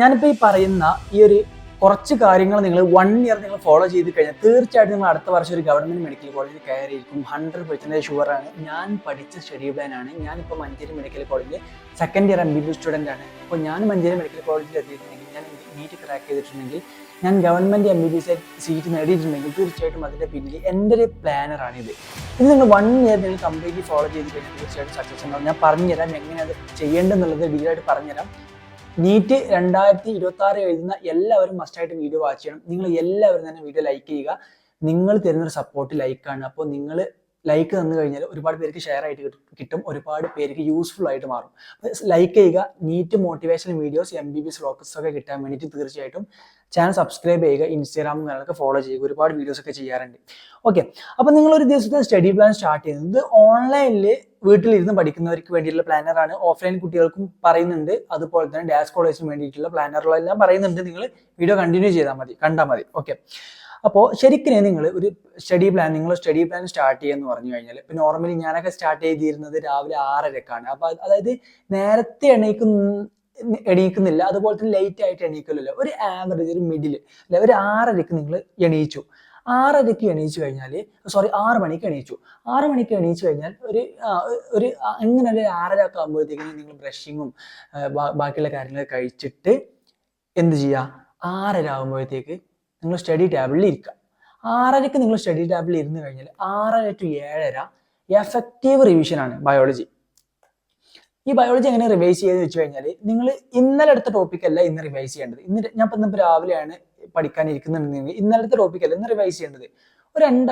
ഞാനിപ്പോൾ ഈ പറയുന്ന ഈ ഒരു കുറച്ച് കാര്യങ്ങൾ നിങ്ങൾ 1 ഇയർ നിങ്ങൾ ഫോളോ ചെയ്ത് കഴിഞ്ഞാൽ തീർച്ചയായിട്ടും നിങ്ങൾ അടുത്ത വർഷം ഒരു ഗവൺമെന്റ് മെഡിക്കൽ കോളേജിൽ കയറിയിരിക്കും. 100% ഷുവറാണ്. ഞാൻ പഠിച്ച സ്റ്റഡി പ്ലാനാണ്. ഞാനിപ്പോൾ മഞ്ചേരി മെഡിക്കൽ കോളേജിൽ സെക്കൻഡ് ഇയർ MBBS സ്റ്റുഡൻ്റ് ആണ്. അപ്പോൾ ഞാൻ മഞ്ചേരി മെഡിക്കൽ കോളേജിൽ എത്തിയിട്ടുണ്ടെങ്കിൽ, ഞാൻ നീറ്റ് ക്രാക്ക് ചെയ്തിട്ടുണ്ടെങ്കിൽ, ഞാൻ ഗവൺമെന്റ് MBBS സീറ്റ് നേടിയിട്ടുണ്ടെങ്കിൽ തീർച്ചയായിട്ടും അതിൻ്റെ പിന്നിൽ എൻ്റെ ഒരു പ്ലാനറാണിത്. ഇത് നിങ്ങൾ 1 ഇയർ നിങ്ങൾ കംപ്ലീറ്റ്ലി ഫോളോ ചെയ്ത് കഴിഞ്ഞാൽ തീർച്ചയായിട്ടും സക്സസ് ഉണ്ടാവും. ഞാൻ പറഞ്ഞുതരാം എങ്ങനെ അത് ചെയ്യേണ്ടതെന്നുള്ളത് ഡീലായിട്ട് പറഞ്ഞുതരാം. നീറ്റ് 2026 എഴുതുന്ന എല്ലാവരും മസ്റ്റായിട്ട് വീഡിയോ വാച്ച് ചെയ്യണം. നിങ്ങൾ എല്ലാവരും തന്നെ വീഡിയോ ലൈക്ക് ചെയ്യുക. നിങ്ങൾ തരുന്നൊരു സപ്പോർട്ട് ലൈക്കാണ്. അപ്പോൾ നിങ്ങൾ ലൈക്ക് തന്നു കഴിഞ്ഞാൽ ഒരുപാട് പേർക്ക് ഷെയർ ആയിട്ട് കിട്ടും, ഒരുപാട് പേർക്ക് യൂസ്ഫുൾ ആയിട്ട് മാറും. ലൈക്ക് ചെയ്യുക. നീറ്റ് മോട്ടിവേഷണൽ വീഡിയോസ്, MBBS ഫ്ലോക്കസ് ഒക്കെ കിട്ടാൻ വേണ്ടിയിട്ട് തീർച്ചയായിട്ടും ചാനൽ സബ്സ്ക്രൈബ് ചെയ്യുക. ഇൻസ്റ്റാഗ്രാം നിങ്ങളൊക്കെ ഫോളോ ചെയ്യുക. ഒരുപാട് വീഡിയോസ് ഒക്കെ ചെയ്യാറുണ്ട്. ഓക്കെ, അപ്പോൾ നിങ്ങളൊരു ദിവസത്തെ സ്റ്റഡി പ്ലാൻ സ്റ്റാർട്ട് ചെയ്യുന്നത് ഓൺലൈനിൽ വീട്ടിലിരുന്ന് പഠിക്കുന്നവർക്ക് വേണ്ടിയിട്ടുള്ള പ്ലാനറാണ്. ഓഫ്ലൈൻ കുട്ടികൾക്കും പറയുന്നുണ്ട്, അതുപോലെ തന്നെ ഡാഷ് കോളേജിന് വേണ്ടിയിട്ടുള്ള പ്ലാനറുകളെല്ലാം പറയുന്നുണ്ട്. നിങ്ങൾ വീഡിയോ കണ്ടിന്യൂ കണ്ടാൽ മതി. ഓക്കെ, അപ്പോൾ ശരിക്കും നിങ്ങൾ ഒരു സ്റ്റഡി പ്ലാൻ സ്റ്റാർട്ട് ചെയ്യുമെന്ന് പറഞ്ഞു കഴിഞ്ഞാൽ, ഇപ്പോൾ നോർമലി ഞാനൊക്കെ സ്റ്റാർട്ട് ചെയ്തിരുന്നത് രാവിലെ 6:30ക്കാണ്. അപ്പോൾ അതായത് നേരത്തെ എണീക്കുന്നില്ല, അതുപോലെ തന്നെ ലേറ്റ് ആയിട്ട് എണീക്കില്ലല്ലോ. ഒരു ആവറേജ്, ഒരു മിഡിൽ അല്ലെ, ഒരു 6:30ക്ക് നിങ്ങൾ എണീച്ചു. 6:30ക്ക് എണീച്ചു കഴിഞ്ഞാൽ 6 മണിക്ക് എണീച്ചു. 6 മണിക്ക് എണീച്ചു കഴിഞ്ഞാൽ ഒരു അങ്ങനെ ഒരു 6:30 ആകുമ്പോഴത്തേക്കും നിങ്ങൾ ബ്രഷിങ്ങും ബാക്കിയുള്ള കാര്യങ്ങളൊക്കെ കഴിച്ചിട്ട് എന്ത് ചെയ്യുക, 6:30 ആകുമ്പോഴത്തേക്ക് നിങ്ങൾ സ്റ്റഡി ടേബിളിൽ ഇരിക്കുക. 6:30ക്ക് നിങ്ങൾ സ്റ്റഡി ടേബിളിൽ ഇരുന്ന് കഴിഞ്ഞാൽ 6:30 to 7:30 എഫക്റ്റീവ് റിവിഷനാണ് ബയോളജി. ഈ ബയോളജി എങ്ങനെ റിവൈസ് ചെയ്യുന്നത് വെച്ച് കഴിഞ്ഞാൽ, നിങ്ങൾ ഇന്നലെ എടുത്ത ടോപ്പിക്കല്ല ഇന്ന് റിവൈസ് ചെയ്യേണ്ടത്. ഞാൻ ഇന്നിപ്പോൾ രാവിലെയാണ് പഠിക്കാനിരിക്കുന്നുണ്ടെങ്കിൽ ഇന്നലത്തെ ടോപ്പിക്കല്ല ഇന്ന് റിവൈസ് ചെയ്യേണ്ടത്. ഒരു 2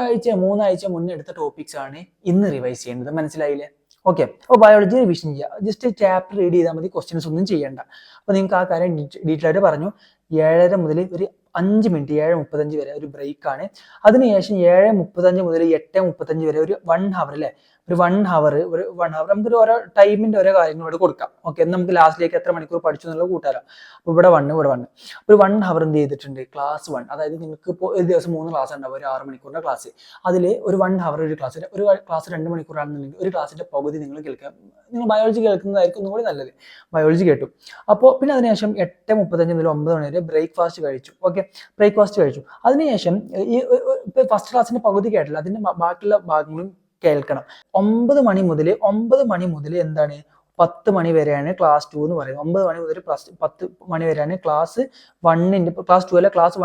ആഴ്ച മുന്നേ എടുത്ത ടോപ്പിക്സ് ആണ് ഇന്ന് റിവൈസ് ചെയ്യേണ്ടത്. മനസ്സിലായില്ലേ? ഓക്കെ, അപ്പോൾ ബയോളജി റിവിഷൻ ചെയ്യുക. ജസ്റ്റ് ചാപ്റ്റർ റീഡ് ചെയ്താൽ മതി, ക്വസ്റ്റ്യൻസ് ഒന്നും ചെയ്യേണ്ട. അപ്പോൾ നിങ്ങൾക്ക് ആ കാര്യം ഡീറ്റെയിൽ ആയിട്ട് പറഞ്ഞു. 7:30 മുതൽ ഒരു 5 മിനിറ്റ് 7:35 വരെ ഒരു ബ്രേക്കാണ്. അതിനുശേഷം 7:35 മുതൽ 8:35 വരെ ഒരു 1 ഹവർ അല്ലേ, ഒരു 1 ഹവർ നമുക്കൊരു ഓരോ ടൈമിന്റെ ഓരോ കാര്യങ്ങളോട് കൊടുക്കാം. ഓക്കെ, നമുക്ക് ലാസ്റ്റിലേക്ക് എത്ര മണിക്കൂർ പഠിച്ചു എന്നുള്ളത് കൂട്ടാലോ. അപ്പോൾ ഇവിടെ 1 ഒരു 1 ഹവർ എന്ത് ചെയ്തിട്ടുണ്ട്, ക്ലാസ് 1. അതായത് നിങ്ങൾക്ക് ഇപ്പോൾ ഒരു ദിവസം 3 ക്ലാസ് ഉണ്ടാവും, ഒരു 6 മണിക്കൂറിന്റെ ക്ലാസ്. അതിൽ ഒരു 1 ഹവർ ഒരു ക്ലാസ് 2 മണിക്കൂറാണെന്നുണ്ടെങ്കിൽ ഒരു ക്ലാസ്സിന്റെ പകുതി നിങ്ങൾ കേൾക്കാം. നിങ്ങൾ ബയോളജി കേൾക്കുന്നതായിരിക്കും ഒന്നും കൂടി നല്ലത്. ബയോളജി കേട്ടു. അപ്പോൾ പിന്നെ അതിനുശേഷം 8:35 മുതൽ 9 മണി വരെ ബ്രേക്ക്ഫാസ്റ്റ് കഴിച്ചു. ഓക്കെ, ബ്രേക്ക്ഫാസ്റ്റ് കഴിച്ചു. അതിനുശേഷം ഈ ഫസ്റ്റ് ക്ലാസ്സിന്റെ പകുതി കേട്ടില്ല, അതിന്റെ ബാക്കിയുള്ള ഭാഗങ്ങളും കേൾക്കണം. 9 മണി മുതൽ എന്താണ് 10 മണി വരെയാണ് ക്ലാസ് 2 എന്ന് പറയുന്നത്. 9 മണി മുതൽ 10 മണി വരെയാണ് ക്ലാസ് 1ന്റെ, ക്ലാസ് 2 അല്ല, ക്ലാസ്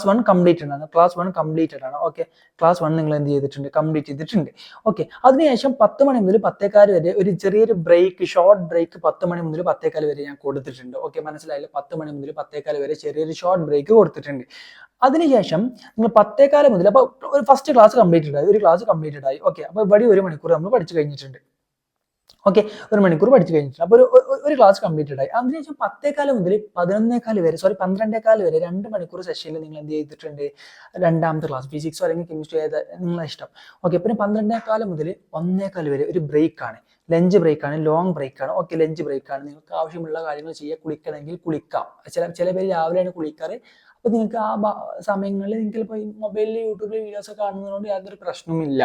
1 കംപ്ലീറ്റഡ് ആണ്. ഓക്കെ, ക്ലാസ് 1 നിങ്ങൾ എന്ത് ചെയ്തിട്ടുണ്ട്, കംപ്ലീറ്റ് ചെയ്തിട്ടുണ്ട്. ഓക്കെ, അതിനുശേഷം 10 മണി മുതൽ 10:15 വരെ ഒരു ചെറിയൊരു ബ്രേക്ക്, ഷോർട്ട് ബ്രേക്ക് 10 മണി മുതൽ 10:15 വരെ ഞാൻ കൊടുത്തിട്ടുണ്ട്. ഓക്കെ, മനസ്സിലായില്ല? 10 മണി മുതൽ 10:15 വരെ ചെറിയൊരു ഷോർട്ട് ബ്രേക്ക് കൊടുത്തിട്ടുണ്ട്. അതിനുശേഷം നിങ്ങൾ 10:15 മുതൽ, അപ്പോൾ ഒരു ഫസ്റ്റ് ക്ലാസ് കംപ്ലീറ്റഡ് ആയി, ഒരു ക്ലാസ് കംപ്ലീറ്റഡ് ആയി. ഓക്കെ, അപ്പോൾ ഇവിടെ 1 മണിക്കൂർ നമ്മൾ പഠിച്ചു കഴിഞ്ഞിട്ടുണ്ട്. ഓക്കെ, 1 മണിക്കൂർ പഠിച്ചു കഴിഞ്ഞിട്ടുണ്ട്. അപ്പോൾ ഒരു ക്ലാസ് കംപ്ലീറ്റഡ് ആയി. അതിനുശേഷം 10:15 മുതൽ 12:15 വരെ 2 മണിക്കൂർ സെഷനിൽ നിങ്ങൾ എന്ത് ചെയ്തിട്ടുണ്ട്, രണ്ടാമത്തെ ക്ലാസ് ഫിസിക്സോ അല്ലെങ്കിൽ കെമിസ്ട്രി ഏതാ നിങ്ങളെ ഇഷ്ടം. ഓക്കെ, പിന്നെ 12:15 മുതൽ 1:15 വരെ ഒരു ബ്രേക്കാണ്, ലഞ്ച് ബ്രേക്കാണ്, ലോങ് ബ്രേക്കാണ്. ഓക്കെ, ലഞ്ച് ബ്രേക്കാണ്. നിങ്ങൾക്ക് ആവശ്യമുള്ള കാര്യങ്ങൾ ചെയ്യുക. കുളിക്കണമെങ്കിൽ കുളിക്കാം. ചില പേര് രാവിലെയാണ് കുളിക്കാറ്. അപ്പോൾ നിങ്ങൾക്ക് ആ സമയങ്ങളിൽ നിങ്ങൾക്ക് ഇപ്പോൾ ഈ മൊബൈലിൽ യൂട്യൂബിൽ വീഡിയോസ് ഒക്കെ കാണുന്നതുകൊണ്ട് യാതൊരു പ്രശ്നവുമില്ല.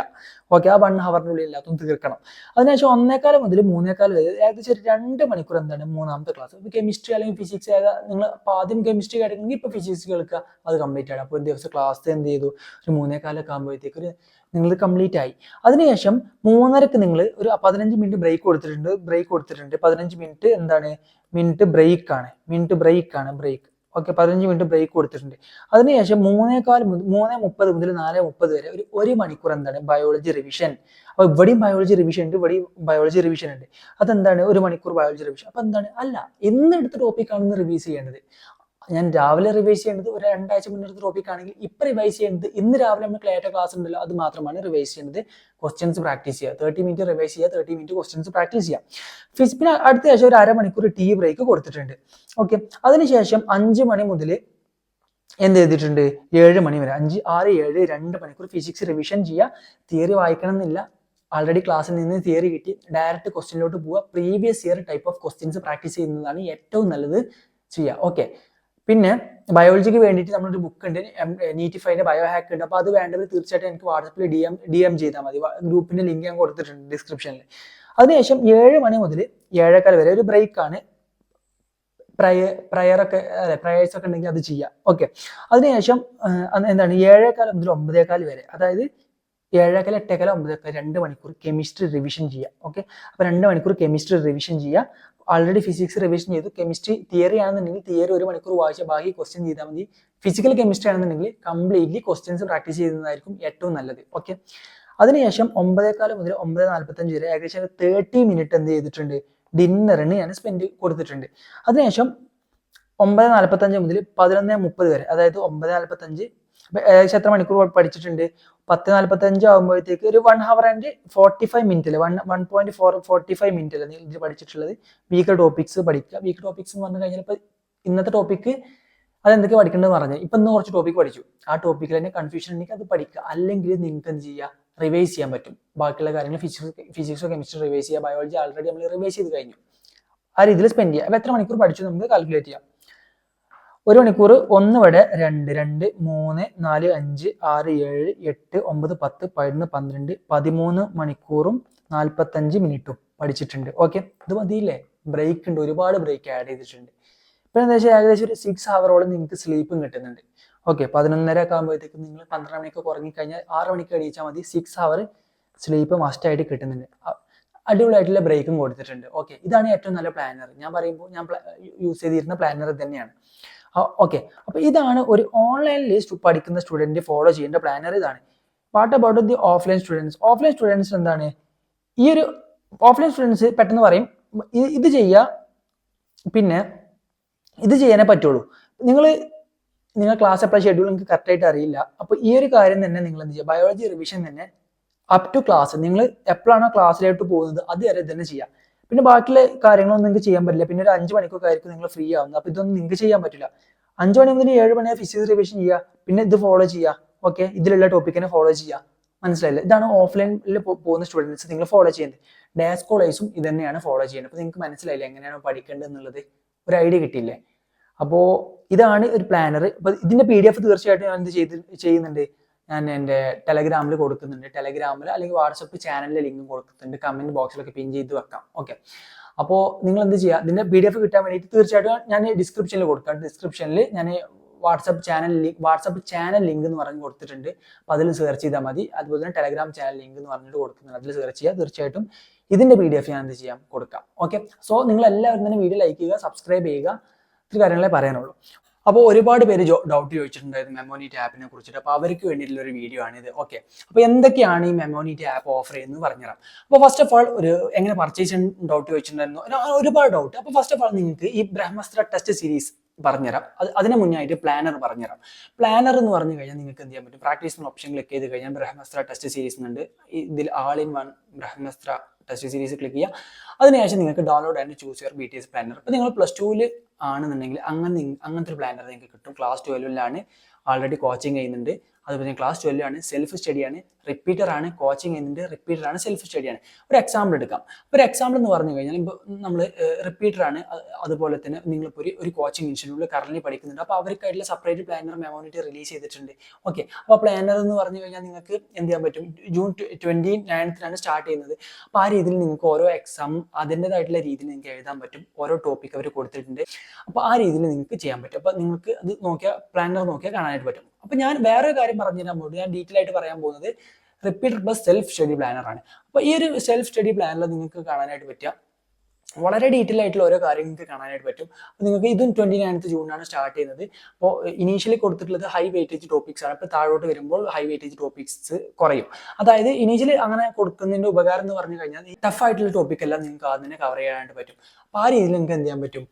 ഓക്കെ, ആ 1 ഹവറിനുള്ളിൽ എല്ലാത്തും തീർക്കണം. അതിനുശേഷം 1:15 മുതൽ 3:15 വരെ ഏകദേശം ഒരു 2 മണിക്കൂർ എന്താണ് മൂന്നാമത്തെ ക്ലാസ്. ഇപ്പോൾ കെമിസ്ട്രി അല്ലെങ്കിൽ ഫിസിക്സ് ഏതാ നിങ്ങൾ അപ്പോൾ ആദ്യം കെമിസ്ട്രി കേട്ടെങ്കിൽ ഇപ്പോൾ ഫിസിക്സ് കേൾക്കുക, അത് കംപ്ലീറ്റ് ആണ്. അപ്പോൾ ഒരു ദിവസം ക്ലാസ് എന്ത് ചെയ്തു, ഒരു 3:15 ആകുമ്പോഴത്തേക്ക് നിങ്ങൾ കംപ്ലീറ്റ് ആയി. അതിനുശേഷം 3:30ക്ക് നിങ്ങൾ ഒരു 15 മിനിറ്റ് ബ്രേക്ക് കൊടുത്തിട്ടുണ്ട്. 15 മിനിറ്റ് എന്താണ്, ബ്രേക്ക്. ഓക്കെ, 15 മിനിറ്റ് ബ്രേക്ക് കൊടുത്തിട്ടുണ്ട്. അതിനുശേഷം 3:30 മുതൽ 4:30 വരെ ഒരു 1 മണിക്കൂർ എന്താണ്, ബയോളജി റിവിഷൻ. അപ്പോൾ ഇവിടെയും ബയോളജി റിവിഷൻ ഉണ്ട്. അതെന്താണ്, 1 മണിക്കൂർ ബയോളജി റിവിഷൻ. അപ്പോൾ എന്താണ്, അല്ല ഇന്ന് എടുത്ത ടോപ്പിക്കാണെന്ന് റിവൈസ് ചെയ്യേണ്ടത്. ഞാൻ രാവിലെ റിവൈസ് ചെയ്യേണ്ടത് ഒരു 2 ആഴ്ച മുന്നേ എടുത്ത ടോപ്പിക് ആണെങ്കിൽ ഇപ്പം റിവൈസ് ചെയ്യേണ്ടത് ഇന്ന് രാവിലെ നമ്മൾ ക്ലാസ് ഉണ്ടല്ലോ, അത് മാത്രമാണ് റിവൈസ് ചെയ്യുന്നത്. ക്വസ്റ്റ്യൻസ് പ്രാക്ടീസ് ചെയ്യുക. 30 മിനിറ്റ് റിവൈസ് ചെയ്യുക, 30 മിനിറ്റ് ക്വസ്റ്റ്യൻസ് പ്രാക്ടീസ് ചെയ്യുക. പിന്നെ അടുത്ത ശേഷം ഒരു 1/2 മണിക്കൂർ ടീ ബ്രേക്ക് കൊടുത്തിട്ടുണ്ട്. ഓക്കെ, അതിനുശേഷം 5 മണി മുതൽ എന്ത് ചെയ്തിട്ടുണ്ട്, 7 മണി വരെ 5, 6, 7 2 മണിക്കൂർ ഫിസിക്സ് റിവിഷൻ ചെയ്യുക. തിയറി വായിക്കണം എന്നില്ല, ആൾറെഡി ക്ലാസ്സിൽ നിന്ന് തിയറി കിട്ടി, ഡയറക്റ്റ് ക്വസ്റ്റ്യനിലോട്ട് പോവുക. Previous year type of questions practice ചെയ്യുന്നതാണ് ഏറ്റവും നല്ലത് ചെയ്യുക. ഓക്കെ, പിന്നെ ബയോളജിക്ക് വേണ്ടിയിട്ട് നമ്മളൊരു ബുക്ക് ഉണ്ട്, നീറ്റിഫൈൻ്റെ ബയോ ഹാക്ക് ഉണ്ട്. അപ്പോൾ അത് വേണ്ടവർ തീർച്ചയായിട്ടും എനിക്ക് വാട്സപ്പിൽ DM ചെയ്താൽ മതി. ഗ്രൂപ്പിന്റെ ലിങ്ക് ഞാൻ കൊടുത്തിട്ടുണ്ട് ഡിസ്ക്രിപ്ഷനിൽ. അതിനുശേഷം 7 മണി മുതൽ 7:15 വരെ ഒരു ബ്രേക്കാണ്. പ്രയറൊക്കെ പ്രയേഴ്സ് ഒക്കെ ഉണ്ടെങ്കിൽ അത് ചെയ്യാം. ഓക്കെ, അതിനുശേഷം എന്താണ് 7:15 മുതൽ 9:15 വരെ, അതായത് 7:15, 8:15, 9:15 2 മണിക്കൂർ കെമിസ്ട്രി റിവിഷൻ ചെയ്യുക. ഓക്കെ, അപ്പോൾ 2 മണിക്കൂർ കെമിസ്ട്രി റിവിഷൻ ചെയ്യുക. ആൾറെഡി ഫിസിക്സ് റിവിഷൻ ചെയ്തു. കെമിസ്ട്രി തിയറി ആണെന്നുണ്ടെങ്കിൽ തിയറി 1 മണിക്കൂർ വായിച്ച ബാക്കി ക്വസ്റ്റ്യൻ ചെയ്താൽ മതി. ഫിസിക്കൽ കെമിസ്ട്രി ആണെന്നുണ്ടെങ്കിൽ കംപ്ലീറ്റ്ലി ക്വസ്റ്റ്യൻസ് പ്രാക്ടീസ് ചെയ്യുന്നതായിരിക്കും ഏറ്റവും നല്ലത്. ഓക്കെ, അതിനുശേഷം 9:15 മുതൽ 9:45 വരെ ഏകദേശം 30 മിനിറ്റ് എന്ത് ചെയ്തിട്ടുണ്ട്, ഡിന്നറിന് ഞാൻ സ്പെൻഡ് കൊടുത്തിട്ടുണ്ട്. അതിനുശേഷം 9:45 മുതൽ 11:30 വരെ, അതായത് 9:45 ഏകദേശം എത്ര മണിക്കൂർ പഠിച്ചിട്ടുണ്ട്, 10:45 ആകുമ്പോഴത്തേക്ക് ഒരു 1 hour and 45 minute അല്ലേ, 1.45 minute അല്ലേ നിങ്ങൾ പഠിച്ചിട്ടുള്ളത്. വീക്ക് ടോപ്പിക്സ് പഠിക്കുക. വീക്ക് ടോപ്പിക്സ് എന്ന് പറഞ്ഞു കഴിഞ്ഞാൽ ഇപ്പോൾ ഇന്നത്തെ ടോപ്പിക്ക് അതെന്തൊക്കെ പഠിക്കേണ്ടതെന്ന് പറഞ്ഞാൽ ഇപ്പം ഇന്ന് കുറച്ച് ടോപ്പിക് പഠിച്ചു, ആ ടോപ്പിക്കിൽ തന്നെ കൺഫ്യൂഷൻ ഉണ്ടെങ്കിൽ അത് പഠിക്കുക. അല്ലെങ്കിൽ നിങ്ങൾക്ക് എന്ത് ചെയ്യുക, റിവൈസ് ചെയ്യാൻ പറ്റും. ബാക്കിയുള്ള കാര്യങ്ങൾ ഫിസിക്സോ കെമിസ്ട്രി റിവൈസ് ചെയ്യുക. ബയോളജി ആൾറെഡി നമ്മൾ റിവൈസ് ചെയ്ത് കഴിഞ്ഞു. ആ രീതിയിൽ സ്പെൻഡ് ചെയ്യുക. അപ്പോൾ എത്ര മണിക്കൂർ പഠിച്ചു നമുക്ക് കാൽക്കുലേറ്റ് ചെയ്യാം. 1 മണിക്കൂർ 1 വരെ 2, 2, 3, 4, 5, 6, 7, 8, 9, 10, 11, 12, 13 മണിക്കൂറും 45 മിനിറ്റും പഠിച്ചിട്ടുണ്ട്. ഓക്കെ, ഇത് മതിയില്ലേ? ബ്രേക്ക് ഉണ്ട്, ഒരുപാട് ബ്രേക്ക് ആഡ് ചെയ്തിട്ടുണ്ട്. ഇപ്പം എന്താ വെച്ചാൽ ഏകദേശം ഒരു 6 hour നിങ്ങൾക്ക് സ്ലീപ്പും കിട്ടുന്നുണ്ട്. ഓക്കെ, 11:30 ഒക്കെ ആകുമ്പോഴത്തേക്കും നിങ്ങൾ 12 മണിക്കൊക്കെ ഉറങ്ങിക്കഴിഞ്ഞാൽ 6 മണിക്ക് എണീച്ചാൽ മതി. 6 hour സ്ലീപ്പ് മസ്റ്റായിട്ട് കിട്ടുന്നുണ്ട്. അടിപൊളിയായിട്ടുള്ള ബ്രേക്കും കൊടുത്തിട്ടുണ്ട്. ഓക്കെ, ഇതാണ് ഏറ്റവും നല്ല പ്ലാനർ. ഞാൻ പറയുമ്പോൾ ഞാൻ യൂസ് ചെയ്തിരുന്ന പ്ലാനർ തന്നെയാണ്. ഓക്കെ, അപ്പോൾ ഇതാണ് ഒരു ഓൺലൈനിൽ പഠിക്കുന്ന സ്റ്റുഡൻറ്റ് ഫോളോ ചെയ്യേണ്ട പ്ലാനർ. ഇതാണ്. What about the offline students? Offline students എന്താണ്, ഈ ഒരു ഓഫ്ലൈൻ സ്റ്റുഡൻസ് പെട്ടെന്ന് പറയും ഇത് ചെയ്യുക, പിന്നെ ഇത് ചെയ്യാനേ പറ്റുള്ളൂ. നിങ്ങൾ ക്ലാസ് എപ്പോഴും ഷെഡ്യൂൾ നിങ്ങൾക്ക് കറക്റ്റായിട്ട് അറിയില്ല. അപ്പോൾ ഈ ഒരു കാര്യം തന്നെ നിങ്ങൾ എന്ത് ചെയ്യുക, ബയോളജി റിവിഷൻ തന്നെ അപ് ടു ക്ലാസ് നിങ്ങൾ എപ്പോഴാണോ ക്ലാസ്സിലോട്ട് പോകുന്നത് അതുവരെ തന്നെ ചെയ്യാം. പിന്നെ ബാക്കിയുള്ള കാര്യങ്ങളൊന്നും നിങ്ങൾക്ക് ചെയ്യാൻ പറ്റില്ല. പിന്നെ ഒരു 5 മണിക്കൊക്കെ ആയിരിക്കും നിങ്ങൾ ഫ്രീ ആവുന്നത്. അപ്പോൾ ഇതൊന്നും നിങ്ങൾക്ക് ചെയ്യാൻ പറ്റില്ല. 5 മണി മുതൽ 7 മണി വരെ ഫിസിക്സ് റിവിഷൻ ചെയ്യുക, പിന്നെ ഇത് ഫോളോ ചെയ്യുക. ഓക്കെ, ഇതിലുള്ള ടോപ്പിക്കിനെ ഫോളോ ചെയ്യുക. മനസ്സിലായില്ലേ? ഇതാണ് ഓഫ്ലൈനിൽ പോകുന്ന സ്റ്റുഡൻസ് നിങ്ങൾ ഫോളോ ചെയ്യുന്നത്. ഡേ സ്കോളേഴ്സും ഇത് തന്നെയാണ് ഫോളോ ചെയ്യുന്നത്. അപ്പോൾ നിങ്ങൾക്ക് മനസ്സിലായില്ലേ എങ്ങനെയാണ് പഠിക്കേണ്ടത് എന്നുള്ളത്? ഒരു ഐഡിയ കിട്ടിയില്ലേ? അപ്പോൾ ഇതാണ് ഒരു പ്ലാനർ. അപ്പോൾ ഇതിന്റെ PDF തീർച്ചയായിട്ടും ഞാൻ എന്ത് ചെയ്യുന്നുണ്ട്, ഞാൻ എൻ്റെ ടെലഗ്രാമിൽ കൊടുക്കുന്നുണ്ട്. ടെലഗ്രാമിൽ അല്ലെങ്കിൽ വാട്സപ്പ് ചാനലിലെ ലിങ്കും കൊടുക്കുന്നുണ്ട്. കമന്റ് ബോക്സിലൊക്കെ പിൻ ചെയ്ത് വെക്കാം. ഓക്കെ, അപ്പോൾ നിങ്ങൾ എന്ത് ചെയ്യുക, ഇതിന്റെ PDF കിട്ടാൻ വേണ്ടിയിട്ട് തീർച്ചയായിട്ടും ഞാൻ ഡിസ്ക്രിപ്ഷനിൽ കൊടുക്കാം. ഡിസ്ക്രിപ്ഷനിൽ ഞാൻ വാട്സപ്പ് ചാനൽ ലിങ്ക് എന്ന് പറഞ്ഞ് കൊടുത്തിട്ടുണ്ട്. അപ്പോൾ അതിൽ സെർച്ച് ചെയ്താൽ മതി. അതുപോലെ തന്നെ ടെലഗ്രാം ചാനൽ ലിങ്ക് എന്ന് പറഞ്ഞിട്ട് കൊടുക്കുന്നുണ്ട്. അതിൽ സെർച്ച് ചെയ്യുക. തീർച്ചയായിട്ടും ഇതിന്റെ PDF ഞാൻ എന്ത് ചെയ്യാം, കൊടുക്കാം. ഓക്കെ, സോ നിങ്ങൾ എല്ലാവരും തന്നെ വീഡിയോ ലൈക്ക് ചെയ്യുക, സബ്സ്ക്രൈബ് ചെയ്യുക. ഇത്ര കാര്യങ്ങളെ പറയാനുള്ളൂ. അപ്പോൾ ഒരുപാട് പേര് ഡൗട്ട് ചോദിച്ചിട്ടുണ്ടായിരുന്നു മെമോനീറ്റ് ആപ്പിനെ കുറിച്ചിട്ട്. അപ്പോൾ അവർക്ക് വേണ്ടിയിട്ടുള്ള ഒരു വീഡിയോ ആണിത്. ഓക്കെ, അപ്പോൾ എന്തൊക്കെയാണ് ഈ മെമോനീറ്റ് ആപ്പ് ഓഫർ ചെയ്യുന്നത് പറഞ്ഞുതരാം. അപ്പോൾ ഫസ്റ്റ് ഓഫ് ആൾ എങ്ങനെ പർച്ചേസ് ചെയ്യാൻ ഡൗട്ട് ചോദിച്ചിട്ടുണ്ടായിരുന്നു, ഒരുപാട് ഡൗട്ട്. അപ്പോൾ ഫസ്റ്റ് ഓഫ് ആൾ നിങ്ങൾക്ക് ഈ ബ്രഹ്മാസ്ത്ര ടെസ്റ്റ് സീരീസ് പറഞ്ഞുതരാം. അതിന് മുന്നായിട്ട് പ്ലാനർ പറഞ്ഞുതരാം. പ്ലാനർ എന്ന് പറഞ്ഞു കഴിഞ്ഞാൽ നിങ്ങൾക്ക് എന്ത് ചെയ്യാൻ പറ്റും, പ്രാക്ടീസ് ഓപ്ഷൻ ക്ലിക്ക് ചെയ്ത് കഴിഞ്ഞാൽ ബ്രഹ്മാസ്ത്ര ടെസ്റ്റ് സീരീസ് ഉണ്ട്. ഇതിൽ all in one Brahmastra test series click ചെയ്യുക. അതിനുശേഷം നിങ്ങൾക്ക് download and choose your BTS planner. അപ്പോൾ നിങ്ങൾ +2 ആണെന്നുണ്ടെങ്കിൽ അങ്ങനത്തെ ഒരു പ്ലാനർ നിങ്ങൾക്ക് കിട്ടും. ക്ലാസ് 12 ആൾറെഡി കോച്ചിങ് ചെയ്യുന്നുണ്ട്. അതുപോലെ ക്ലാസ് 12 സെൽഫ് സ്റ്റഡിയാണ്, റിപ്പീറ്റർ ആണ്, കോച്ചിങ് ചെയ്യുന്നുണ്ട്, റിപ്പീറ്റർ ആണ്, സെൽഫ് സ്റ്റഡിയാണ്. ഒരു എക്സാമ്പിൾ എടുക്കാം. ഒരു എക്സാമ്പിൾ എന്ന് പറഞ്ഞു കഴിഞ്ഞാൽ ഇപ്പോൾ നമ്മൾ റിപ്പീറ്റർ ആണ്, അതുപോലെ തന്നെ നിങ്ങളിപ്പോൾ ഒരു കോച്ചിങ് ഇൻസ്റ്റിറ്റ്യൂട്ടിൽ കറന്റ് പഠിക്കുന്നുണ്ട്. അപ്പോൾ അവർക്കായിട്ടുള്ള സെപ്പറേറ്റ് പ്ലാനർ മെമോനിറ്റി റിലീസ് ചെയ്തിട്ടുണ്ട്. ഓക്കെ, അപ്പോൾ പ്ലാനർ എന്ന് പറഞ്ഞു കഴിഞ്ഞാൽ നിങ്ങൾക്ക് എന്ത് ചെയ്യാൻ പറ്റും, ജൂൺ 29th സ്റ്റാർട്ട് ചെയ്യുന്നത്. അപ്പോൾ ആ രീതിയിൽ നിങ്ങൾക്ക് ഓരോ എക്സാം അതിൻ്റെതായിട്ടുള്ള രീതിയിൽ നിങ്ങൾക്ക് എഴുതാൻ പറ്റും. ഓരോ ടോപ്പിക് അവർ കൊടുത്തിട്ടുണ്ട്. അപ്പോൾ ആ രീതിയിൽ നിങ്ങൾക്ക് ചെയ്യാൻ പറ്റും. അപ്പോൾ നിങ്ങൾക്ക് അത് പ്ലാനർ നോക്കിയാൽ കാണാനായിട്ട് പറ്റും. അപ്പോൾ ഞാൻ വേറെ കാര്യം പറഞ്ഞുതരാൻ പോകുന്നത്, ഞാൻ ഡീറ്റെയിൽ ആയിട്ട് പറയാൻ പോകുന്നത് repeater plus self study planner ആണ്. അപ്പോൾ ഈ ഒരു സെൽഫ് സ്റ്റഡി പ്ലാനറിൽ നിങ്ങൾക്ക് കാണാനായിട്ട് പറ്റുക വളരെ ഡീറ്റെയിൽ ആയിട്ടുള്ള ഓരോ കാര്യങ്ങൾക്ക് കാണാനായിട്ട് പറ്റും. അപ്പോൾ നിങ്ങൾക്ക് ഇതും 29th ജൂണിനാണ് സ്റ്റാർട്ട് ചെയ്യുന്നത്. അപ്പോൾ ഇനീഷ്യലി കൊടുത്തിട്ടുള്ളത് ഹൈ വെയിറ്റേജ് ടോപ്പിക്സ് ആണ്. ഇപ്പോൾ താഴോട്ട് വരുമ്പോൾ ഹൈ വെയിറ്റേജ് ടോപ്പിക്സ് കുറയും. അതായത് ഇനീഷ്യലി അങ്ങനെ കൊടുക്കുന്നതിന്റെ ഉപകാരം എന്ന് പറഞ്ഞു കഴിഞ്ഞാൽ ഈ ടഫ് ആയിട്ടുള്ള ടോപ്പിക് എല്ലാം നിങ്ങൾക്ക് ആദ്യം തന്നെ കവർ ചെയ്യാനായിട്ട് പറ്റും. അപ്പോൾ ആ രീതിയിൽ നിങ്ങൾക്ക് എന്ത് ചെയ്യാൻ പറ്റും,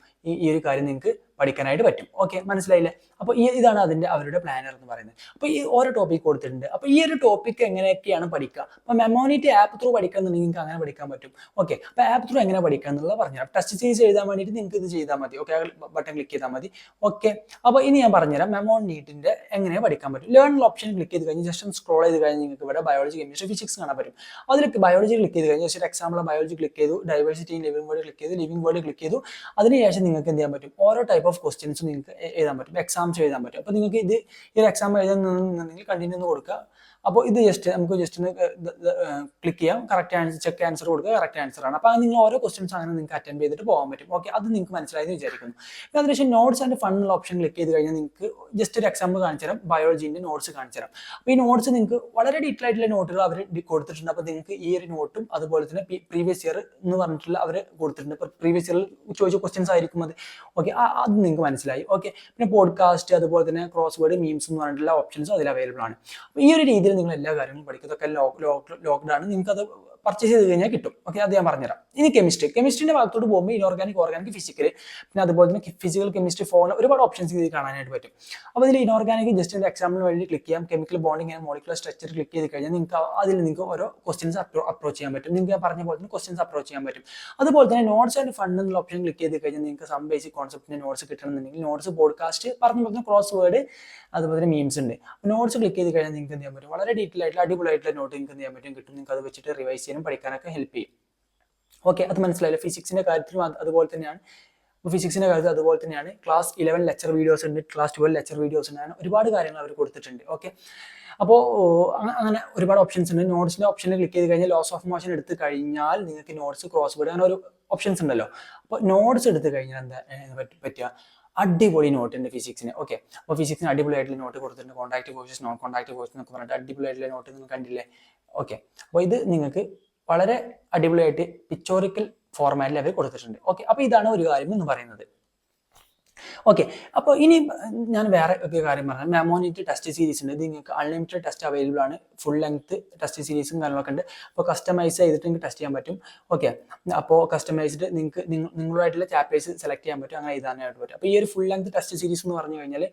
ഈ ഒരു കാര്യം നിങ്ങൾക്ക് പഠിക്കാനായിട്ട് പറ്റും. ഓക്കെ, മനസ്സിലായില്ലേ? അപ്പോൾ ഇതാണ് അവരുടെ പ്ലാനർ എന്ന് പറയുന്നത്. അപ്പോൾ ഈ ഓരോ ടോപ്പിക് കൊടുത്തിട്ടുണ്ട്. അപ്പോൾ ഈ ഒരു ടോപ്പിക് എങ്ങനെയൊക്കെയാണ് പഠിക്കുക, അപ്പോൾ മെമോനിറ്റി ആപ്പ് ത്രൂ പഠിക്കാന്നുണ്ടെങ്കിൽ നിങ്ങൾക്ക് അങ്ങനെ പഠിക്കാൻ പറ്റും. ഓക്കെ, അപ്പോൾ ആപ്പ് ത്രൂ എങ്ങനെ പഠിക്കുക എന്നുള്ളത് പറഞ്ഞുതരാം. ടെസ്റ്റ് സീരീസ് എഴുതാൻ വേണ്ടിയിട്ട് നിങ്ങൾക്ക് ഇത് ചെയ്താൽ മതി. ഓക്കെ, ബട്ടൺ ക്ലിക്ക് ചെയ്താൽ മതി. ഓക്കെ, അപ്പോൾ ഇനി ഞാൻ പറഞ്ഞുതരാം മെമോനീറ്റിന്റെ എങ്ങനെ പഠിക്കാൻ പറ്റും. ലേൺ ഓപ്ഷൻ ക്ലിക്ക് ചെയ്ത് കഴിഞ്ഞ് ജസ്റ്റ് സ്ക്രോൾ ചെയ്ത് കഴിഞ്ഞ് നിങ്ങൾക്ക് ഇവിടെ ബയോളജി, കെമിസ്ട്രി, ഫിസിക്സ് കാണാൻ പറ്റും. അതിലേക്ക് ബയോളജി ക്ലിക്ക് ചെയ്ത് കഴിഞ്ഞ് ജസ്റ്റ് എക്സാമ്പിൾ ബയോളജി ക്ലിക്ക് ചെയ്തു, diversity in living world click ചെയ്തു, ലിവിംഗ് വേൾഡ് ക്ലിക്ക് ചെയ്തു. അതിനുശേഷം നിങ്ങൾക്ക് എന്ത് ചെയ്യാൻ പറ്റും, ഓരോ ടൈപ്പ് ഓഫ് ക്വസ്റ്റ്യൻസ് നിങ്ങൾക്ക് എഴുതാൻ പറ്റും, എക്സാംസ് എഴുതാൻ പറ്റും. അപ്പോൾ നിങ്ങൾക്ക് ഈ ഒരു എക്സാം എഴുതുന്നുണ്ടെങ്കിൽ കണ്ടിന്യൂ എന്ന് കൊടുക്കുക. അപ്പോൾ ഇത് നമുക്ക് ജസ്റ്റ് ഒന്ന് ക്ലിക്ക് ചെയ്യാം, കറക്റ്റ് ആൻസർ ചെക്ക് ആൻസർ കൊടുക്കുക, കറക്റ്റ് ആൻസർ ആണ്. അപ്പോൾ നിങ്ങൾ ഓരോ ക്വസ്റ്റ്യൻസ് അങ്ങനെ നിങ്ങൾക്ക് അറ്റൻഡ് ചെയ്തിട്ട് പോകാൻ പറ്റും. ഓക്കെ, അത് നിങ്ങൾക്ക് മനസ്സിലായെന്ന് വിചാരിക്കുന്നു. അപ്പോൾ അതിനുശേഷം നോട്ട്സ് ആൻഡ് ഫൺ എന്നുള്ള ഓപ്ഷൻ ക്ലിക്ക് ചെയ്ത് കഴിഞ്ഞാൽ നിങ്ങൾക്ക് ജസ്റ്റ് ഒരു എക്സാമ്പിൾ കാണിച്ചു തരാം, ബയോളജീൻ്റെ നോട്ട്സ് കാണിച്ചു തരാം. അപ്പോൾ ഈ നോട്ട്സ് നിങ്ങൾക്ക് വളരെ ഡീറ്റെയിൽ ആയിട്ടുള്ള നോട്ടുകൾ അവർ കൊടുത്തിട്ടുണ്ട്. അപ്പോൾ നിങ്ങൾക്ക് ഈ ഒരു നോട്ടും അതുപോലെ തന്നെ പ്രീവിയസ് ഇയർ എന്ന് പറഞ്ഞിട്ടുള്ള അവർ കൊടുത്തിട്ടുണ്ട്. ഇപ്പോൾ പ്രീവിയസ് ഇയറിൽ ചോദിച്ച ക്വസ്റ്റ്യൻസ് ആയിരിക്കും അത്. ഓക്കെ, അത് നിങ്ങൾക്ക് മനസ്സിലായി. ഓക്കെ, പിന്നെ പോഡ്കാസ്റ്റ് അതുപോലെ തന്നെ ക്രോസ് വേർഡ്, മീംസ് എന്ന് പറഞ്ഞിട്ടുള്ള ഓപ്ഷൻസും അതിൽ അവൈലബിൾ ആണ്. അപ്പോൾ ഈ ഒരു രീതിയിൽ നിങ്ങൾ എല്ലാ കാര്യങ്ങളും പഠിക്കും. ഇതൊക്കെ ലോക്ക്ഡ് ആണ്, നിങ്ങൾക്ക് അത് പർച്ചേസ് ചെയ്ത് കഴിഞ്ഞാൽ കിട്ടും. ഓക്കെ, അത് ഞാൻ പറഞ്ഞുതരാം. ഇനി കെമിസ്ട്രീൻ്റെ ഭാഗത്തോട്ട് പോകുമ്പോൾ ഇനോർഗാനിക്, ഓർഗാനിക്, ഫിസിക്കൽ, പിന്നെ അതുപോലെ തന്നെ ഫിസിക്കൽ, കെമിസ്ട്രി, ഫോൺ ഒരുപാട് ഓപ്ഷൻസ് ഇതിൽ കാണാനായിട്ട് പറ്റും. അപ്പോൾ ഇതിൽ ഇനോർഗാനിക് ജസ്റ്റ് ഒരു എക്സാമ്പിളിന് വേണ്ടി ക്ലിക്ക് ചെയ്യാം. Chemical bonding and molecular structure click ചെയ്ത് കഴിഞ്ഞാൽ നിങ്ങൾക്ക് ഓരോ ക്വസ്റ്റ്യൻസ് അപ്രോച്ച് ചെയ്യാൻ പറ്റും. നിങ്ങൾക്ക് പറഞ്ഞ പോലെ തന്നെ ക്വസ്റ്റ്യൻസ് അപ്രോച്ച് ചെയ്യാൻ പറ്റും. അതുപോലെ തന്നെ നോട്ട്സ് ആൻഡ് ഫണ്ട് എന്നുള്ള ഓപ്ഷൻ ക്ലിക്ക് ചെയ്ത് കഴിഞ്ഞാൽ നിങ്ങൾക്ക് സം ബേസിക് കോൺസെപ്റ്റിന്റെ നോട്ട്സ് കിട്ടണമെന്നുണ്ടെങ്കിൽ നോട്ട്സ്, പോഡ്കാസ്റ്റ്, പറഞ്ഞ പോലെ തന്നെ ക്രോസ് വേർഡ്, അതുപോലെ തന്നെ മീംസ് ഉണ്ട്. നോട്ട്സ് ക്ലിക്ക് ചെയ്ത് കഴിഞ്ഞാൽ നിങ്ങൾക്ക് എന്ത് ചെയ്യാൻ പറ്റും, വളരെ ഡീറ്റെയിൽ ആയിട്ടുള്ള അടിപൊളിയായിട്ടുള്ള നോട്ട് നിങ്ങൾക്ക് എന്ത് ചെയ്യാൻ പറ്റും കിട്ടും. നിങ്ങൾക്ക് അത് വെച്ചിട്ട് റിവൈസ് ചെയ്യാനും പഠിക്കാനൊക്കെ ഹെൽപ്പ് ചെയ്യും. ഓക്കെ, അത് മനസ്സിലായില്ല. ഫിസിക്സിന്റെ കാര്യത്തിലും അതുപോലെ തന്നെയാണ്. ഫിസിക്സിന്റെ കാര്യത്തിൽ അതുപോലെ തന്നെയാണ്. ക്ലാസ് 11 ലെക്ചർ വീഡിയോസ് ഉണ്ട്, ക്ലാസ് 12 ലെക്ചർ വീഡിയോസ് ഉണ്ട്, അങ്ങനെ ഒരുപാട് കാര്യങ്ങൾ അവർ കൊടുത്തിട്ടുണ്ട്. ഓക്കെ, അപ്പോൾ അങ്ങനെ ഒരുപാട് ഓപ്ഷൻസ് ഉണ്ട്. നോട്ട്സിന്റെ ഓപ്ഷനിൽ ക്ലിക്ക് ചെയ്ത് കഴിഞ്ഞാൽ ലോസ് ഓഫ് മോഷൻ എടുത്ത് കഴിഞ്ഞാൽ നിങ്ങൾക്ക് നോട്ട്സ്, ക്രോസ് വേർഡ്, അങ്ങനെ ഒരു ഓപ്ഷൻസ് ഉണ്ടല്ലോ. അപ്പോൾ നോട്ട്സ് എടുത്ത് കഴിഞ്ഞാൽ എന്താ പറ്റുക, അടിപൊളി നോട്ട് ഉണ്ട് ഫിസിക്സിന്. ഓക്കെ, അപ്പോൾ ഫിസിക്സിന് അടിപൊളിയായിട്ടുള്ള നോട്ട് കൊടുത്തിട്ടുണ്ട്. Contact forces, non contact force എന്നൊക്കെ പറഞ്ഞിട്ട് അടിപൊളിയായിട്ടുള്ള നോട്ട് നിങ്ങൾ കണ്ടില്ലേ. ഓക്കെ, അപ്പോൾ ഇത് നിങ്ങൾക്ക് വളരെ അടിപൊളിയായിട്ട് പിക്ചോറിക്കൽ ഫോർമാറ്റിൽ അവർ കൊടുത്തിട്ടുണ്ട്. ഓക്കെ, അപ്പോൾ ഇതാണ് ഒരു കാര്യം എന്ന് പറയുന്നത്. ഓക്കെ, അപ്പോൾ ഇനി ഞാൻ വേറെ ഒക്കെ കാര്യം പറഞ്ഞാൽ മെമോനിറ്റ് ടെസ്റ്റ് സീരീസ് ഉണ്ട്. ഇത് നിങ്ങൾക്ക് അൺലിമിറ്റഡ് ടെസ്റ്റ് അവൈലബിൾ ആണ്. ഫുൾ ലെങ്ത് ടെസ്റ്റ് സീരീസും കാര്യങ്ങളൊക്കെ ഉണ്ട്. അപ്പോൾ കസ്റ്റമൈസ് ചെയ്തിട്ട് നിങ്ങൾക്ക് ടെസ്റ്റ് ചെയ്യാൻ പറ്റും. ഓക്കെ, അപ്പോൾ കസ്റ്റമൈസ്ഡ് നിങ്ങൾക്ക് നിങ്ങളുമായിട്ടുള്ള ചാപ്റ്റേഴ്സ് സെലക്ട് ചെയ്യാൻ പറ്റും, അങ്ങനെ എഴുതാനായിട്ട് പറ്റും. അപ്പോൾ ഈ ഒരു ഫുൾ ലെങ്ത് ടെസ്റ്റ് സീരീസ് എന്ന് പറഞ്ഞു കഴിഞ്ഞാൽ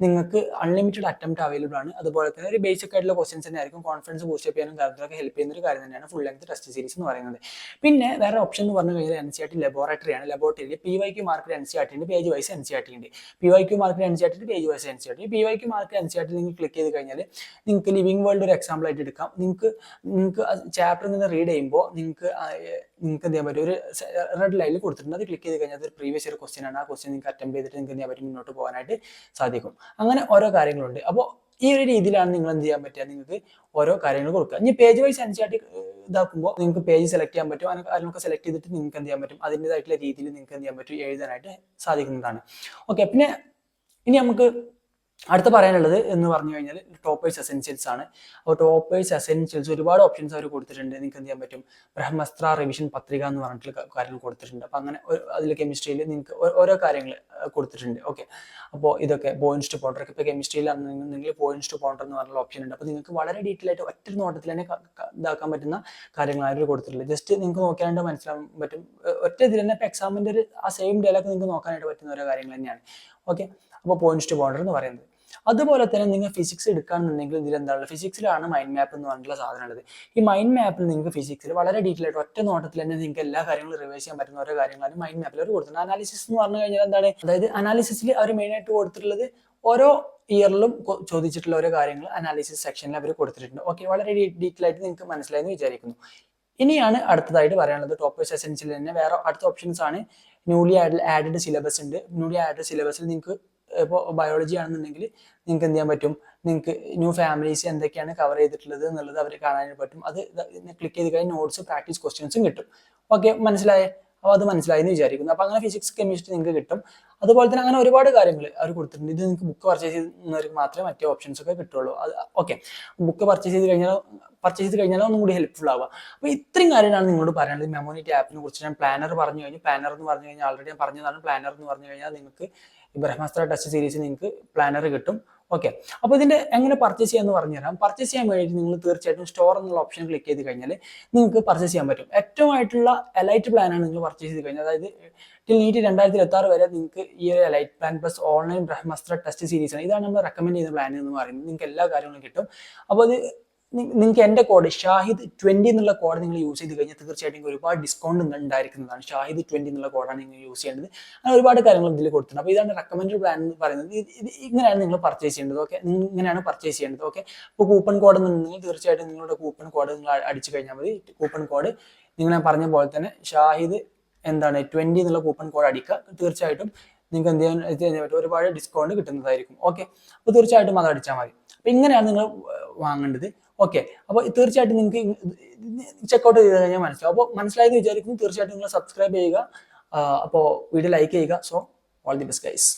നിങ്ങൾക്ക് അൺലിമിറ്റഡ് അറ്റംപ്റ്റ് അവൈലബിൾ ആണ്. അതുപോലെ തന്നെ ഒരു ബേസിക് ആയിട്ടുള്ള ക്വസ്റ്റൻസ് തന്നെ ആയിരിക്കും. കോൺഫിഡൻസ് ബൂസ്റ്റ് ചെയ്യാനും കാര്യത്തിലൊക്കെ ഹെൽപ്പ് ചെയ്യുന്ന ഒരു കാര്യം തന്നെയാണ് ഫുൾ ലെങ്ത് ടെസ്റ്റ് സീരീസ് എന്ന് പറയുന്നത്. പിന്നെ വേറെ ഓപ്ഷൻ എന്ന് പറഞ്ഞു കഴിഞ്ഞാൽ NCERT ലബോറട്ടറി ആണ്. ലബോറട്ടറിയിൽ PYQ മാർക്ക് NCERT ഉണ്ട്, പേജ് വൈസ് NCERT ഉണ്ട്. PYQ മാർക്ക് NCERT ഉണ്ട്, page wise NCERT. PYQ mark NCERT നിങ്ങൾ ക്ലിക്ക് ചെയ്ത് കഴിഞ്ഞാൽ നിങ്ങൾക്ക് ലിവിംഗ് വേൾഡ് ഒരു എക്സാമ്പിൾ ആയിട്ട് എടുക്കാം. നിങ്ങൾക്ക് ചാപ്റ്റർ നിന്ന് റീഡ് ചെയ്യുമ്പോൾ നിങ്ങൾക്ക് എന്ത് ചെയ്യാൻ പറ്റും, ഒരു റെഡ് ലൈനിൽ കൊടുത്തിട്ടുണ്ട്. അത് ക്ലിക്ക് ചെയ്ത് കഴിഞ്ഞാൽ അത് പ്രീവിയസ് ഇയർ ക്വസ്റ്റ്യൻ ആണ്. ആ ക്വസ്റ്റ്യൻ നിങ്ങൾക്ക് അറ്റംപ്റ്റ് ചെയ്തിട്ട് നിങ്ങൾക്ക് എന്ത് ചെയ്യാൻ പറ്റും, മുന്നോട്ട് പോകാനായിട്ട് സാധിക്കും. അങ്ങനെ ഓരോ കാര്യങ്ങളുണ്ട്. അപ്പോൾ ഈ ഒരു രീതിയിലാണ് നിങ്ങൾ എന്ത് ചെയ്യാൻ പറ്റുക, നിങ്ങൾക്ക് ഓരോ കാര്യങ്ങൾ കൊടുക്കുക. ഇനി പേജ് വൈസ് NCERT ഇതാക്കുമ്പോൾ നിങ്ങൾക്ക് പേജ് സെലക്ട് ചെയ്യാൻ പറ്റും. അങ്ങനെ കാര്യങ്ങളൊക്കെ സെലക്ട് ചെയ്തിട്ട് നിങ്ങൾക്ക് എന്ത് ചെയ്യാൻ പറ്റും, അതിൻ്റെതായിട്ടുള്ള രീതിയിൽ നിങ്ങൾക്ക് എന്ത് ചെയ്യാൻ പറ്റും, എഴുതാനായിട്ട് സാധിക്കുന്നതാണ്. ഓക്കെ, പിന്നെ ഇനി നമുക്ക് അടുത്ത പറയാനുള്ളത് എന്ന് പറഞ്ഞു കഴിഞ്ഞാൽ ടോപ്പേഴ്സ് എസെൻഷ്യൽസ് ആണ്. അപ്പോൾ ടോപ്പേഴ്സ് എസെൻഷ്യൽസ് ഒരുപാട് ഓപ്ഷൻസ് അവർ കൊടുത്തിട്ടുണ്ട്. നിങ്ങൾക്ക് എന്ത് ചെയ്യാൻ പറ്റും, ബ്രഹ്മസ്ത്ര റിവിഷൻ പത്രിക എന്ന് പറഞ്ഞിട്ടുള്ള കാര്യങ്ങൾ കൊടുത്തിട്ടുണ്ട്. അപ്പോൾ അങ്ങനെ അതിൽ കെമിസ്ട്രിയിൽ നിങ്ങൾക്ക് ഓരോ കാര്യങ്ങൾ കൊടുത്തിട്ടുണ്ട്. ഓക്കെ, അപ്പോൾ ഇതൊക്കെ പോയിന്റ്സ് ടു പൗണ്ടർ, ഇപ്പോൾ കെമിസ്ട്രിയിലാണെന്നുണ്ടെങ്കിൽ പോയിന്റ്സ് ടു പൗണ്ടർ എന്ന് പറഞ്ഞ ഓപ്ഷൻ ഉണ്ട്. അപ്പോൾ നിങ്ങൾക്ക് വളരെ ഡീറ്റെയിൽ ആയിട്ട് ഒറ്റ നോട്ടത്തിൽ തന്നെ ഇതാക്കാൻ പറ്റുന്ന കാര്യങ്ങൾ അവർ കൊടുത്തിട്ടുള്ളത്. ജസ്റ്റ് നിങ്ങൾക്ക് നോക്കാനായിട്ട് മനസ്സിലാക്കാൻ പറ്റും. ഒറ്റ ഇതിൽ തന്നെ ഇപ്പോൾ എക്സാമിൻ്റെ ഒരു ആ സെയിം ഡേയിലൊക്കെ നിങ്ങൾക്ക് നോക്കാനായിട്ട് പറ്റുന്ന ഓരോ കാര്യങ്ങൾ തന്നെയാണ്. ഓക്കെ, അപ്പോൾ പോയിന്റ്സ് ടു ബോർഡർ എന്ന് പറയുന്നത്. അതുപോലെ തന്നെ നിങ്ങൾ ഫിസിക്സ് എടുക്കുകയാണെന്നുണ്ടെങ്കിൽ ഇതിൽ എന്താണ്, ഫിസിക്സിലാണ് മൈൻഡ് മാപ്പ് എന്ന് പറഞ്ഞിട്ടുള്ള സാധനം ഉള്ളത്. ഈ മൈൻഡ് മാപ്പിൽ നിങ്ങൾക്ക് ഫിസിക്സിൽ വളരെ ഡീറ്റെയിൽ ആയിട്ട് ഒറ്റ നോട്ടത്തിൽ തന്നെ നിങ്ങൾക്ക് എല്ലാ കാര്യങ്ങളും റിവൈസ് ചെയ്യാൻ പറ്റുന്ന ഓരോ കാര്യങ്ങളാണ് മൈൻഡ് മാപ്പിൽ അവർ കൊടുത്തിട്ടുണ്ട്. അനാലിസിസ് എന്ന് പറഞ്ഞു കഴിഞ്ഞാൽ എന്താണ്, അതായത് അനാലിസിസിൽ അവർ മെയിനായിട്ട് കൊടുത്തിട്ടുള്ളത് ഓരോ ഇയറിലും ചോദിച്ചിട്ടുള്ള ഓരോ കാര്യങ്ങൾ അനാലിസിസ് സെക്ഷനിൽ അവർ കൊടുത്തിട്ടുണ്ട്. ഓക്കെ, വളരെ ഡീറ്റെയിൽ ആയിട്ട് നിങ്ങൾക്ക് മനസ്സിലായെന്ന് വിചാരിക്കുന്നു. ഇനിയാണ് അടുത്തതായിട്ട് പറയാനുള്ളത് ടോപ്പേഴ്സ് എസെൻഷ്യൽ തന്നെ വേറെ അടുത്ത ഓപ്ഷൻസ് ആണ്. ന്യൂലി ആഡഡ് സിലബസ് ഉണ്ട്. ന്യൂലി ആഡഡ് സിലബസിൽ നിങ്ങൾക്ക് ഇപ്പോൾ ബയോളജി ആണെന്നുണ്ടെങ്കിൽ നിങ്ങൾക്ക് എന്ത് ചെയ്യാൻ പറ്റും, നിങ്ങൾക്ക് ന്യൂ ഫാമിലീസ് എന്തൊക്കെയാണ് കവർ ചെയ്തിട്ടുള്ളത് എന്നുള്ളത് അവർ കാണാനായിട്ട് പറ്റും. അത് ക്ലിക്ക് ചെയ്ത് കഴിഞ്ഞാൽ നോട്ട്സ്, പ്രാക്ടീസ് ക്വസ്റ്റ്യൻസും കിട്ടും. ഓക്കെ, മനസ്സിലായേ? അപ്പോൾ അത് മനസ്സിലായെന്ന് വിചാരിക്കുന്നു. അപ്പോൾ അങ്ങനെ ഫിസിക്സ്, കെമിസ്ട്രി നിങ്ങൾക്ക് കിട്ടും. അതുപോലെ തന്നെ അങ്ങനെ ഒരുപാട് കാര്യങ്ങൾ അവർ കൊടുത്തിട്ടുണ്ട്. ഇത് നിങ്ങൾക്ക് ബുക്ക് പർച്ചേസ് ചെയ്യുന്നവർക്ക് മാത്രമേ മറ്റേ ഓപ്ഷൻസ് ഒക്കെ കിട്ടുള്ളൂ. അത് ഓക്കെ, ബുക്ക് പർച്ചേസ് ചെയ്ത് കഴിഞ്ഞാൽ ഒന്നും കൂടി ഹെൽപ്ഫുൾ ആവുക. അപ്പോൾ ഇത്രയും കാര്യങ്ങളാണ് നിങ്ങളോട് പറയാനുള്ളത് മെമോനിറ്റി ആപ്പിനെ കുറിച്ച്. ഞാൻ പ്ലാനർ പറഞ്ഞു കഴിഞ്ഞു. പ്ലാനർ എന്ന് പറഞ്ഞു കഴിഞ്ഞാൽ ആൾറെഡി ഞാൻ പറഞ്ഞതാണ്. പ്ലാനർ എന്ന് പറഞ്ഞു കഴിഞ്ഞാൽ നിങ്ങൾക്ക് ബ്രഹ്മാസ്ത്ര ടെസ്റ്റ് സീരീസ് നിങ്ങൾക്ക് പ്ലാനർ കിട്ടും. ഓക്കെ, അപ്പോൾ ഇതിന്റെ എങ്ങനെ പർച്ചേസ് ചെയ്യാന്ന് പറഞ്ഞുതരാം. പർച്ചേസ് ചെയ്യാൻ വേണ്ടിയിട്ട് നിങ്ങൾ തീർച്ചയായിട്ടും സ്റ്റോർ എന്നുള്ള ഓപ്ഷൻ ക്ലിക്ക് ചെയ്ത് കഴിഞ്ഞാൽ നിങ്ങൾക്ക് പർച്ചേസ് ചെയ്യാൻ പറ്റും. ഏറ്റവും ആയിട്ടുള്ള എലൈറ്റ് പ്ലാനാണ് നിങ്ങൾ പർച്ചേസ് ചെയ്ത് കഴിഞ്ഞാൽ, അതായത് ടിൽ നീറ്റ് 2026 വരെ നിങ്ങൾക്ക് ഈ ഒരു elite plan plus online Brahmastra test series ആണ്. ഇതാണ് നമ്മൾ റെക്കമെൻഡ് ചെയ്യുന്ന പ്ലാൻ എന്ന് പറയുന്നത്. നിങ്ങൾക്ക് എല്ലാ കാര്യങ്ങളും കിട്ടും. അപ്പോൾ അത് നിങ്ങൾക്ക് എൻ്റെ കോഡ് ഷാഹിദ് 20 എന്നുള്ള കോഡ് നിങ്ങൾ യൂസ് ചെയ്ത് കഴിഞ്ഞാൽ തീർച്ചയായിട്ടും ഒരുപാട് ഡിസ്കൗണ്ട് ഉണ്ടായിരിക്കുന്നതാണ്. ഷാഹിദ് 20 എന്നുള്ള കോഡാണ് നിങ്ങൾ യൂസ് ചെയ്യേണ്ടത്. അങ്ങനെ ഒരുപാട് കാര്യങ്ങൾ ഇതിൽ കൊടുത്തിട്ടുണ്ട്. അപ്പോൾ ഇതാണ് റെക്കമെൻഡ് പ്ലാൻ എന്ന് പറയുന്നത്. ഇത് ഇങ്ങനെയാണ് നിങ്ങൾ പർച്ചേസ് ചെയ്യേണ്ടത്. ഓക്കെ, ഇങ്ങനെയാണ് പർച്ചേസ് ചെയ്യേണ്ടത്. ഓക്കെ, ഇപ്പോൾ കൂപ്പൺ കോഡ് എന്നുണ്ടെങ്കിൽ തീർച്ചയായിട്ടും നിങ്ങളുടെ കൂപ്പൺ കോഡ് നിങ്ങൾ അടിച്ചു കഴിഞ്ഞാൽ മതി. കൂപ്പൺ കോഡ് നിങ്ങൾ ഞാൻ പറഞ്ഞ പോലെ തന്നെ ഷാഹിദ് 20 എന്നുള്ള കൂപ്പൺ കോഡ് അടിക്കുക. തീർച്ചയായിട്ടും നിങ്ങൾക്ക് എന്ത് ചെയ്യാൻ പറ്റും, ഒരുപാട് ഡിസ്കൗണ്ട് കിട്ടുന്നതായിരിക്കും. ഓക്കെ, അപ്പോൾ തീർച്ചയായിട്ടും അത് അടിച്ചാൽ മതി. അപ്പോൾ ഇങ്ങനെയാണ് നിങ്ങൾ വാങ്ങേണ്ടത്. ഓക്കെ, അപ്പോൾ തീർച്ചയായിട്ടും നിങ്ങൾക്ക് ചെക്കൗട്ട് ചെയ്ത് കഴിഞ്ഞാൽ മനസ്സിലാവും. അപ്പോൾ മനസ്സിലായെന്ന് വിചാരിക്കുന്നു. തീർച്ചയായിട്ടും നിങ്ങൾ സബ്സ്ക്രൈബ് ചെയ്യുക. അപ്പോൾ വീഡിയോ ലൈക്ക് ചെയ്യുക. So all the best guys.